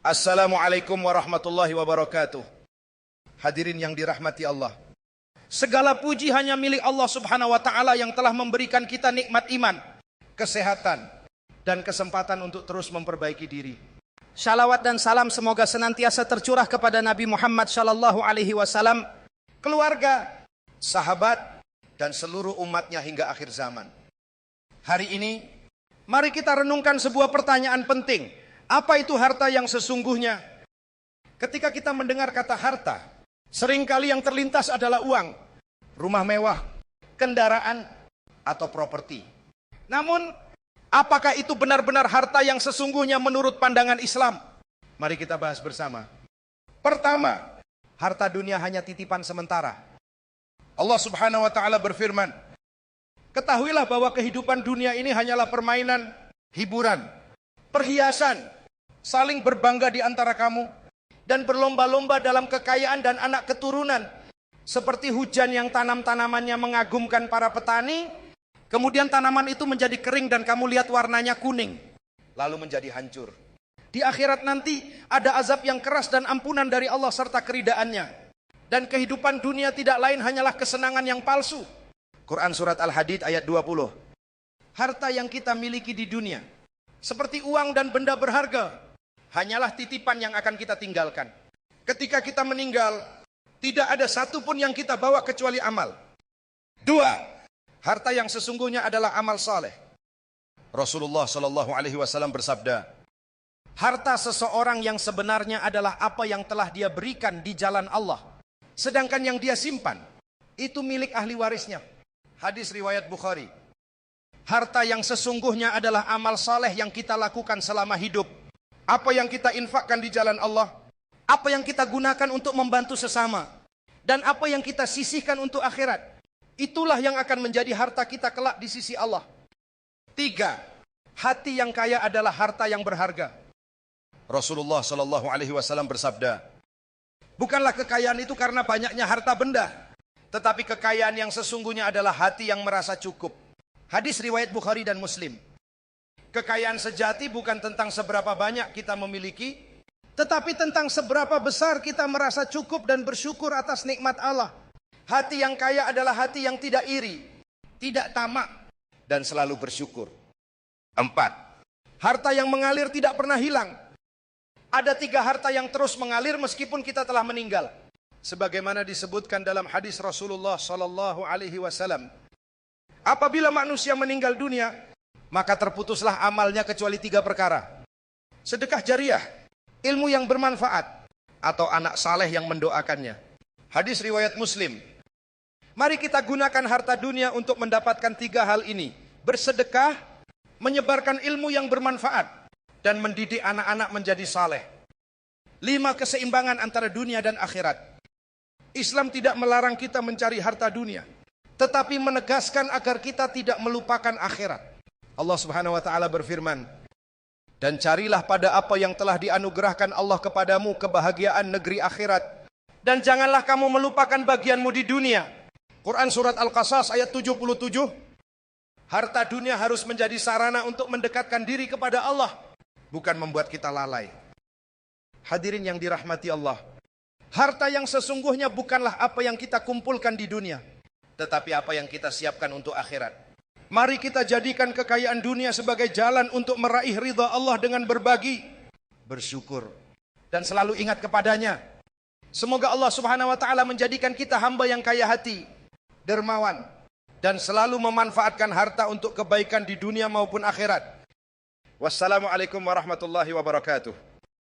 Assalamualaikum warahmatullahi wabarakatuh. Hadirin yang dirahmati Allah, segala puji hanya milik Allah subhanahu wa ta'ala yang telah memberikan kita nikmat iman, kesehatan, dan kesempatan untuk terus memperbaiki diri. Shalawat dan salam semoga senantiasa tercurah kepada Nabi Muhammad sallallahu alaihi wasallam, keluarga, sahabat, dan seluruh umatnya hingga akhir zaman. Hari ini, mari kita renungkan sebuah pertanyaan penting. Apa itu harta yang sesungguhnya? Ketika kita mendengar kata harta, seringkali yang terlintas adalah uang, rumah mewah, kendaraan, atau properti. Namun, apakah itu benar-benar harta yang sesungguhnya menurut pandangan Islam? Mari kita bahas bersama. Pertama, harta dunia hanya titipan sementara. Allah subhanahu wa ta'ala berfirman, ketahuilah bahwa kehidupan dunia ini hanyalah permainan, hiburan, perhiasan, saling berbangga di antara kamu, dan berlomba-lomba dalam kekayaan dan anak keturunan. Seperti hujan yang tanam-tanamannya mengagumkan para petani, kemudian tanaman itu menjadi kering dan kamu lihat warnanya kuning, lalu menjadi hancur. Di akhirat nanti ada azab yang keras dan ampunan dari Allah serta keridaannya. Dan kehidupan dunia tidak lain hanyalah kesenangan yang palsu. Quran surat Al-Hadid ayat 20. Harta yang kita miliki di dunia, seperti uang dan benda berharga, hanyalah titipan yang akan kita tinggalkan. Ketika kita meninggal, tidak ada satupun yang kita bawa kecuali amal. Dua, harta yang sesungguhnya adalah amal saleh. Rasulullah sallallahu alaihi wasallam bersabda, harta seseorang yang sebenarnya adalah apa yang telah dia berikan di jalan Allah, sedangkan yang dia simpan itu milik ahli warisnya. Hadis riwayat Bukhari. Harta yang sesungguhnya adalah amal saleh yang kita lakukan selama hidup. Apa yang kita infakkan di jalan Allah, apa yang kita gunakan untuk membantu sesama, dan apa yang kita sisihkan untuk akhirat. Itulah yang akan menjadi harta kita kelak di sisi Allah. Tiga, hati yang kaya adalah harta yang berharga. Rasulullah sallallahu alaihi wasallam bersabda, bukanlah kekayaan itu karena banyaknya harta benda, tetapi kekayaan yang sesungguhnya adalah hati yang merasa cukup. Hadis riwayat Bukhari dan Muslim. Kekayaan sejati bukan tentang seberapa banyak kita memiliki, tetapi tentang seberapa besar kita merasa cukup dan bersyukur atas nikmat Allah. Hati yang kaya adalah hati yang tidak iri, tidak tamak, dan selalu bersyukur. Empat, harta yang mengalir tidak pernah hilang. Ada tiga harta yang terus mengalir meskipun kita telah meninggal. Sebagaimana disebutkan dalam hadis Rasulullah sallallahu alaihi wasallam, apabila manusia meninggal dunia, maka terputuslah amalnya kecuali tiga perkara. Sedekah jariah, ilmu yang bermanfaat, atau anak saleh yang mendoakannya. Hadis riwayat Muslim. Mari kita gunakan harta dunia untuk mendapatkan tiga hal ini. Bersedekah, menyebarkan ilmu yang bermanfaat, dan mendidik anak-anak menjadi saleh. 5 keseimbangan antara dunia dan akhirat. Islam tidak melarang kita mencari harta dunia, tetapi menegaskan agar kita tidak melupakan akhirat. Allah subhanahu wa ta'ala berfirman, dan carilah pada apa yang telah dianugerahkan Allah kepadamu kebahagiaan negeri akhirat, dan janganlah kamu melupakan bagianmu di dunia. Quran surat Al-Qasas ayat 77. Harta dunia harus menjadi sarana untuk mendekatkan diri kepada Allah, bukan membuat kita lalai. Hadirin yang dirahmati Allah, harta yang sesungguhnya bukanlah apa yang kita kumpulkan di dunia, tetapi apa yang kita siapkan untuk akhirat. Mari kita jadikan kekayaan dunia sebagai jalan untuk meraih ridha Allah dengan berbagi, bersyukur, dan selalu ingat kepadanya. Semoga Allah subhanahu wa ta'ala menjadikan kita hamba yang kaya hati, dermawan, dan selalu memanfaatkan harta untuk kebaikan di dunia maupun akhirat. Wassalamualaikum warahmatullahi wabarakatuh.